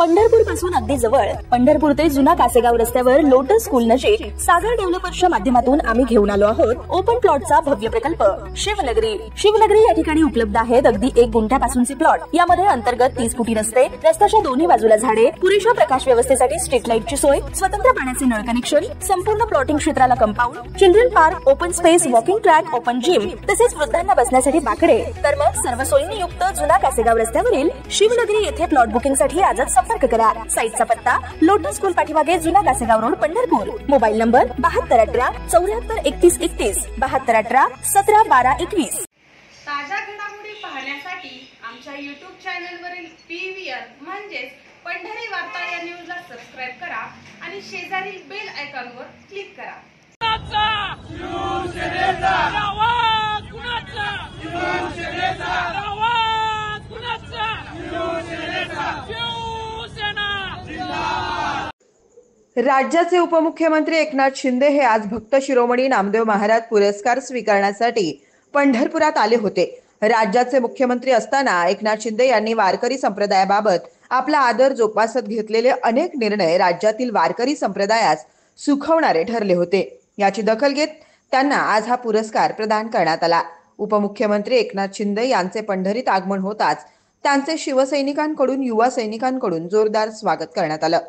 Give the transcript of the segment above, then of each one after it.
पंढरपूर पासून अगदी जवळ पंढरपूर ते जुना कासेगाव रस्त्यावर लोटस स्कूल नजीक सागर डेव्हलपर्सच्या माध्यमातून आम्ही घेऊन आलो आहोत ओपन प्लॉटचा भव्य प्रकल्प शिवनगरी। शिवनगरी या ठिकाणी उपलब्ध आहेत अगदी 1 गुंठ्यापासूनचे प्लॉट। यामध्ये अंतर्गत 30 फुटी रस्ते, रस्त्याच्या दोन्ही बाजूला झाडे, पुरेशा प्रकाश व्यवस्थेसाठी स्ट्रीट लाईटची सोय, स्वतंत्र पाण्याचे नळ कनेक्शन, संपूर्ण प्लॉटिंग क्षेत्राला compound, children park, open space, walking track, open gym तसेच वृद्धांना बसण्यासाठी बाकडे। तर मग सर्व सोयींनी युक्त जुना कासेगाव रस्त्यावरील शिवनगरी येथे प्लॉट बुकिंग साठी आजच संपर्क करा। साइटचा पत्ता लोटस स्कूल पाठीमागे जुना Kasegaon road Pandharpur. Mobile number 7218 74 31 31 7218 17 12 21। ताज्या घडामोडी पाहण्यासाठी आमच्या YouTube चॅनलवरील PVR म्हणजेच पंढरी वार्ता या न्यूजला सबस्क्राइब करा आणि शेजारील बेल आयकॉनवर क्लिक करा। राज्याचे उपमुख्यमंत्री एकनाथ शिंदे हे आज भक्त शिरोमणी नामदेव महाराज पुरस्कार स्वीकारण्यासाठी पंढरपुरात आले होते। राज्याचे मुख्यमंत्री असताना एकनाथ शिंदे यांनी वारकरी संप्रदायाबाबत आपला आदर जोपासत घेतलेले अनेक निर्णय राज्यातील वारकरी संप्रदायास सुखवणारे ठरले होते। याची दखल घेत त्यांना आज हा पुरस्कार प्रदान करण्यात आला। उपमुख्यमंत्री एकनाथ शिंदे यांचे पंढरीत आगमन होताच त्यांचे शिवसैनिकांकडून युवा सैनिकांकडून जोरदार स्वागत करण्यात आलं।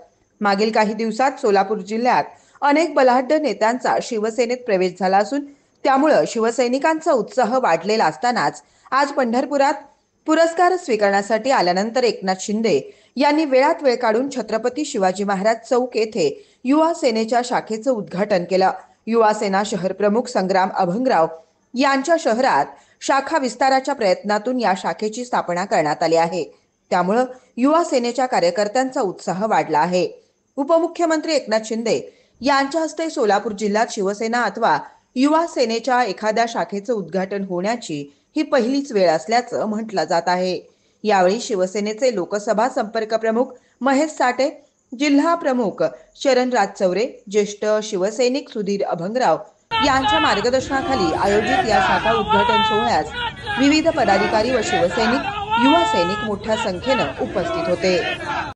मागील काही दिवसात सोलापूर जिल्ह्यात अनेक बलाढ्य नेत्यांचा शिवसेनेत प्रवेश झाला असून त्यामुळे शिवसैनिकांचा उत्साह वाढलेला असतानाच आज पंढरपुरात पुरस्कार स्वीकारण्यासाठी आल्यानंतर एकनाथ शिंदे यांनी वेळात वेळ काढून छत्रपती शिवाजी महाराज चौक येथे युवा सेनेच्या शाखेचं उद्घाटन केलं। युवा सेना शहर प्रमुख संग्राम अभंगराव यांच्या शहरात शाखा विस्ताराच्या प्रयत्नातून या शाखेची स्थापना करण्यात आली आहे। त्यामुळे युवा सेनेच्या कार्यकर्त्यांचा उत्साह वाढला आहे। उपमुख्यमंत्री एकनाथ शिंदे यांच्या हस्ते सोलापूर जिल्ह्यात शिवसेना अथवा युवा सेनेच्या एखाद्या शाखेचं उद्घाटन होण्याची ही पहिलीच वेळ असल्याचं म्हटलं जात आहे। यावेळी शिवसेनेचे लोकसभा संपर्क प्रमुख महेश साठे, जिल्हा प्रमुख शरणराज चौरे, ज्येष्ठ शिवसैनिक सुधीर अभंगराव यांच्या मार्गदर्शनाखाली आयोजित या शाखा उद्घाटन सोहळ्यास विविध पदाधिकारी व शिवसैनिक, युवा सैनिक मोठ्या संख्येने उपस्थित होते।